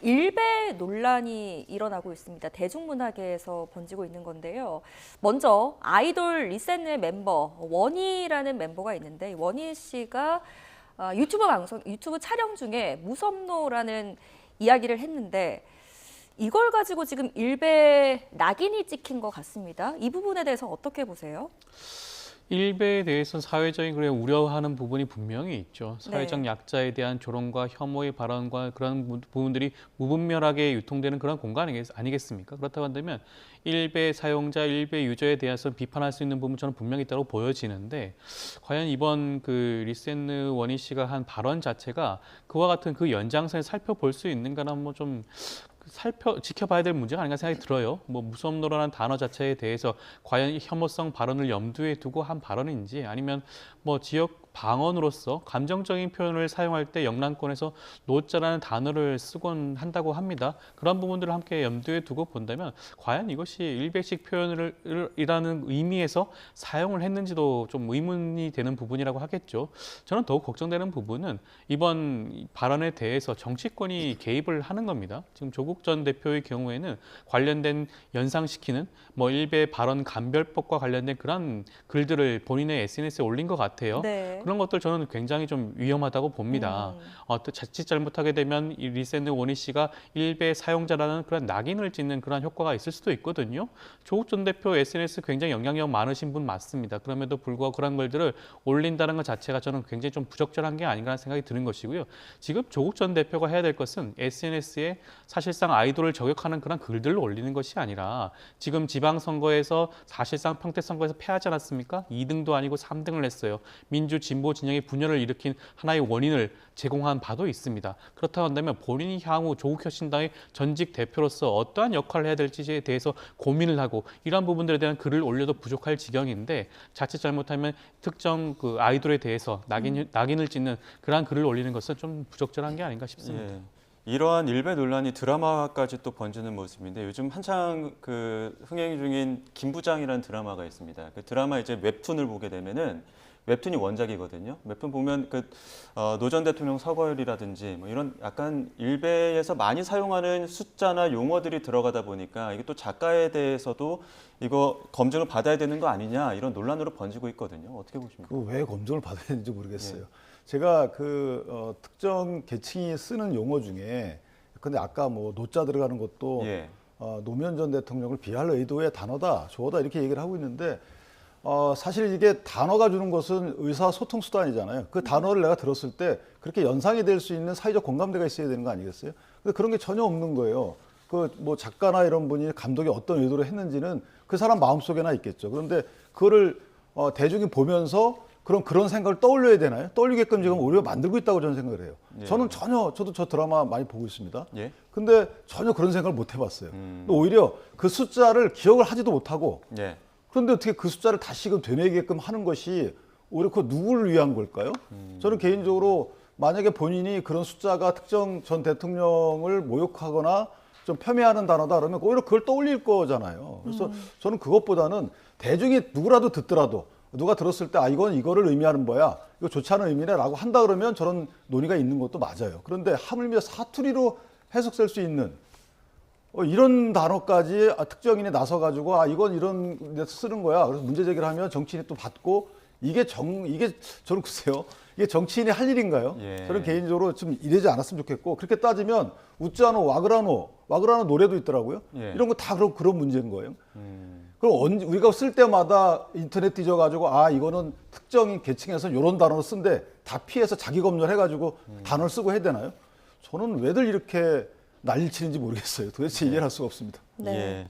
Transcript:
일배 논란이 일어나고 있습니다. 대중문화계에서 번지고 있는 건데요. 먼저 아이돌 리셋의 멤버 원희라는 멤버가 있는데 원희 씨가 유튜브 촬영 중에 무섭노라는 이야기를 했는데 이걸 가지고 지금 일배 낙인이 찍힌 것 같습니다. 이 부분에 대해서 어떻게 보세요? 일베에 대해서는 사회적인 우려하는 부분이 분명히 있죠. 사회적 네. 약자에 대한 조롱과 혐오의 발언과 그런 부분들이 무분별하게 유통되는 그런 공간 아니겠습니까? 그렇다고 한다면 일베 사용자, 일베 유저에 대해서 비판할 수 있는 부분 저는 분명히 있다고 보여지는데 과연 이번 그 리센느 원희 씨가 한 발언 자체가 그와 같은 그 연장선에 살펴볼 수 있는가는 뭐좀 지켜봐야 될 문제가 아닌가 생각이 들어요. 뭐 무섭노라는 단어 자체에 대해서 과연 혐오성 발언을 염두에 두고 한 발언인지 아니면 뭐 지역 방언으로서 감정적인 표현을 사용할 때 영란권에서 노자라는 단어를 쓰곤 한다고 합니다. 그런 부분들을 함께 염두에 두고 본다면 과연 이것이 일배식 표현이라는 의미에서 사용을 했는지도 좀 의문이 되는 부분이라고 하겠죠. 저는 더욱 걱정되는 부분은 이번 발언에 대해서 정치권이 개입을 하는 겁니다. 지금 조국 전 대표의 경우에는 관련된 연상시키는 뭐 일베 발언 감별법과 관련된 그런 글들을 본인의 SNS에 올린 것 같아요. 네. 그런 것들 저는 굉장히 좀 위험하다고 봅니다. 또 자칫 잘못하게 되면 이 리센드 원희 씨가 일베 사용자라는 그런 낙인을 찍는 그런 효과가 있을 수도 있거든요. 조국 전 대표 SNS 굉장히 영향력 많으신 분 맞습니다. 그럼에도 불구하고 그런 글들을 올린다는 것 자체가 저는 굉장히 좀 부적절한 게 아닌가 하는 생각이 드는 것이고요. 지금 조국 전 대표가 해야 될 것은 SNS에 사실상 아이돌을 저격하는 그런 글들을 올리는 것이 아니라 지금 지방선거에서 사실상 평택선거에서 패하지 않았습니까? 2등도 아니고 3등을 했어요. 민주 진보 진영의 분열을 일으킨 하나의 원인을 제공한 바도 있습니다. 그렇다고 한다면 본인이 향후 조국 혁신당의 전직 대표로서 어떠한 역할을 해야 될지에 대해서 고민을 하고 이러한 부분들에 대한 글을 올려도 부족할 지경인데 자칫 잘못하면 특정 그 아이돌에 대해서 낙인을 찍는 그러한 글을 올리는 것은 좀 부적절한 게 아닌가 싶습니다. 예. 이러한 일배 논란이 드라마까지 또 번지는 모습인데 요즘 한창 그 흥행 중인 김부장이라는 드라마가 있습니다. 그 드라마 이제 웹툰을 보게 되면은 웹툰이 원작이거든요. 웹툰 보면 노 전 대통령 서거일이라든지 뭐 이런 약간 일베에서 많이 사용하는 숫자나 용어들이 들어가다 보니까 이게 또 작가에 대해서도 이거 검증을 받아야 되는 거 아니냐 이런 논란으로 번지고 있거든요. 어떻게 보십니까? 왜 검증을 받아야 되는지 모르겠어요. 예. 제가 특정 계층이 쓰는 용어 중에 근데 아까 뭐 노자 들어가는 것도 예. 노무현 전 대통령을 비할 의도의 단어다, 조어다 이렇게 얘기를 하고 있는데 사실 이게 단어가 주는 것은 의사소통 수단이잖아요. 그 단어를 내가 들었을 때 그렇게 연상이 될 수 있는 사회적 공감대가 있어야 되는 거 아니겠어요? 근데 그런 게 전혀 없는 거예요. 그 뭐 작가나 이런 분이 감독이 어떤 의도로 했는지는 그 사람 마음속에나 있겠죠. 그런데 그거를 대중이 보면서 그런 생각을 떠올려야 되나요? 떠올리게끔 지금 오히려 만들고 있다고 저는 생각을 해요. 예. 저도 저 드라마 많이 보고 있습니다. 예. 근데 전혀 그런 생각을 못 해봤어요. 오히려 그 숫자를 기억을 하지도 못하고 예. 그런데 어떻게 그 숫자를 다시금 되뇌게끔 하는 것이 오히려 그 누구를 위한 걸까요? 저는 개인적으로 만약에 본인이 그런 숫자가 특정 전 대통령을 모욕하거나 좀 폄훼하는 단어다 그러면 오히려 그걸 떠올릴 거잖아요. 그래서 저는 그것보다는 대중이 누구라도 듣더라도 누가 들었을 때 이건 이거를 의미하는 거야. 이거 좋지 않은 의미네라고 한다 그러면 저런 논의가 있는 것도 맞아요. 그런데 하물며 사투리로 해석될 수 있는 이런 단어까지 특정인이 나서가지고 이건 이런 데서 쓰는 거야. 그래서 문제 제기를 하면 정치인이 또 받고 이게 저는 글쎄요. 이게 정치인이 할 일인가요? 예. 저는 개인적으로 좀 이러지 않았으면 좋겠고 그렇게 따지면 웃자노 와그라노 노래도 있더라고요. 예. 이런 거 다 그런 문제인 거예요. 그럼 우리가 쓸 때마다 인터넷 뒤져가지고 이거는 특정인 계층에서 이런 단어를 쓴데 다 피해서 자기 검열해가지고 단어를 쓰고 해야 되나요? 저는 왜들 이렇게 난리치는지 모르겠어요. 도대체 이해할 수가 없습니다. 네. 예.